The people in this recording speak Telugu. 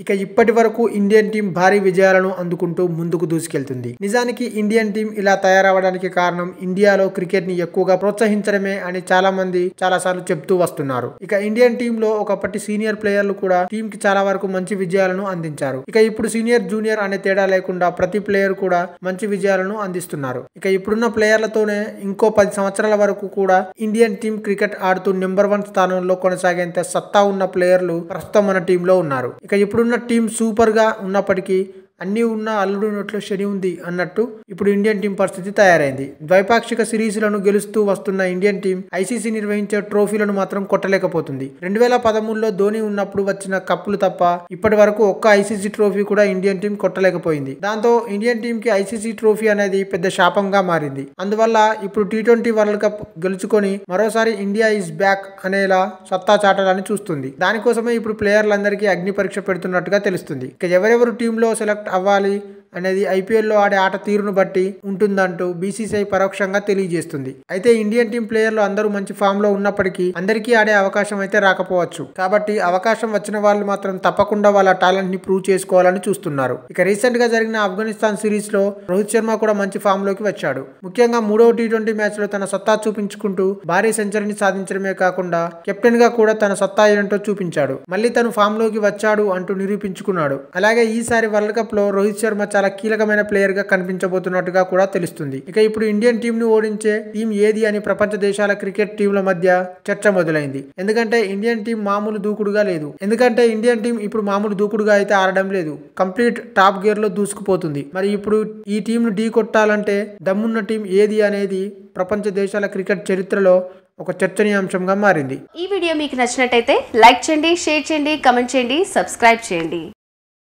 ఇక ఇప్పటి వరకు ఇండియన్ టీం భారీ విజయాలను అందుకుంటూ ముందుకు దూసుకెళ్తుంది. నిజానికి ఇండియన్ టీం ఇలా తయారవడానికి కారణం ఇండియాలో క్రికెట్ ని ఎక్కువగా ప్రోత్సహించడమే అని చాలా మంది చాలాసార్లు చెప్తూ వస్తున్నారు. ఇక ఇండియన్ టీం లో ఒకప్పటి సీనియర్ ప్లేయర్లు కూడా టీం కి చాలా వరకు మంచి విజయాలను అందించారు. ఇక ఇప్పుడు సీనియర్ జూనియర్ అనే తేడా లేకుండా ప్రతి ప్లేయర్ కూడా మంచి విజయాలను అందిస్తున్నారు. ఇక ఇప్పుడున్న ప్లేయర్లతోనే ఇంకో 10 సంవత్సరాల వరకు కూడా ఇండియన్ టీం క్రికెట్ ఆడుతూ నెంబర్ 1 స్థానంలో కొనసాగేంత సత్తా ఉన్న ప్లేయర్లు ప్రస్తుతం మన టీంలో ఉన్నారు. ఇక ఇప్పుడున్న టీం సూపర్ గా ఉన్నప్పటికీ అన్నీ ఉన్న అల్లుడు నోట్లో శని ఉంది అన్నట్టు ఇప్పుడు ఇండియన్ టీం పరిస్థితి తయారైంది. ద్వైపాక్షిక సిరీస్లను గెలుస్తూ వస్తున్న ఇండియన్ టీం ఐసీసీ నిర్వహించే ట్రోఫీలను మాత్రం కొట్టలేకపోతుంది. 2013లో ధోని ఉన్నప్పుడు వచ్చిన కప్పులు తప్ప ఇప్పటి వరకు ఒక్క ఐసీసీ ట్రోఫీ కూడా ఇండియన్ టీం కొట్టలేకపోయింది. దాంతో ఇండియన్ టీం కి ఐసీసీ ట్రోఫీ అనేది పెద్ద శాపంగా మారింది. అందువల్ల ఇప్పుడు T20 వరల్డ్ కప్ గెలుచుకొని మరోసారి ఇండియా ఈజ్ బ్యాక్ అనేలా సత్తా చాటాలని చూస్తుంది. దానికోసమే ఇప్పుడు ప్లేయర్లందరికీ అగ్ని పరీక్ష పెడుతున్నట్టుగా తెలుస్తుంది. ఇక ఎవరెవరు టీంలో సెలెక్ట్ అవ్వాలి అనేది ఐపీఎల్లో ఆడే ఆట తీరును బట్టి ఉంటుందంటూ బీసీసీఐ పరోక్షంగా తెలియజేస్తుంది. అయితే ఇండియన్ టీం ప్లేయర్లు అందరూ మంచి ఫామ్ లో ఉన్నప్పటికీ అందరికీ ఆడే అవకాశం అయితే రాకపోవచ్చు. కాబట్టి అవకాశం వచ్చిన వాళ్ళు మాత్రం తప్పకుండా వాళ్ళ టాలెంట్ ని ప్రూవ్ చేసుకోవాలని చూస్తున్నారు. ఇక రీసెంట్ గా జరిగిన ఆఫ్ఘనిస్తాన్ సిరీస్ లో రోహిత్ శర్మ కూడా మంచి ఫామ్ లోకి వచ్చాడు. ముఖ్యంగా 3వ T20 మ్యాచ్ లో తన సత్తా చూపించుకుంటూ భారీ సెంచరీని సాధించడమే కాకుండా కెప్టెన్ గా కూడా తన సత్తా ఏంటో చూపించాడు. మళ్ళీ తను ఫామ్ లోకి వచ్చాడు అంటూ నిరూపించుకున్నాడు. అలాగే ఈసారి వరల్డ్ కప్ లో రోహిత్ శర్మ చాలా కీలకమైన ప్లేయర్ గా కనిపించబోతున్నట్టుగా కూడా తెలుస్తుంది. ఇక ఇప్పుడు ఇండియన్ టీం ను ఓడించే టీం ఏది అని ప్రపంచ దేశాల క్రికెట్ టీంల మధ్య చర్చ మొదలైంది. ఎందుకంటే ఇండియన్ టీం మామూలు దూకుడుగా లేదు. ఇప్పుడు మామూలు దూకుడుగా అయితే ఆడడం లేదు. కంప్లీట్ టాప్ గేర్ లో దూసుకుపోతుంది. మరి ఇప్పుడు ఈ టీం ను ఢీ కొట్టాలంటే దమ్మున్న టీం ఏది అనేది ప్రపంచ దేశాల క్రికెట్ చరిత్రలో ఒక చర్చనీయాంశంగా మారింది. ఈ వీడియో మీకు నచ్చినట్టయితే లైక్ చేయండి, షేర్ చేయండి, కామెంట్ చేయండి, సబ్స్క్రైబ్ చేయండి.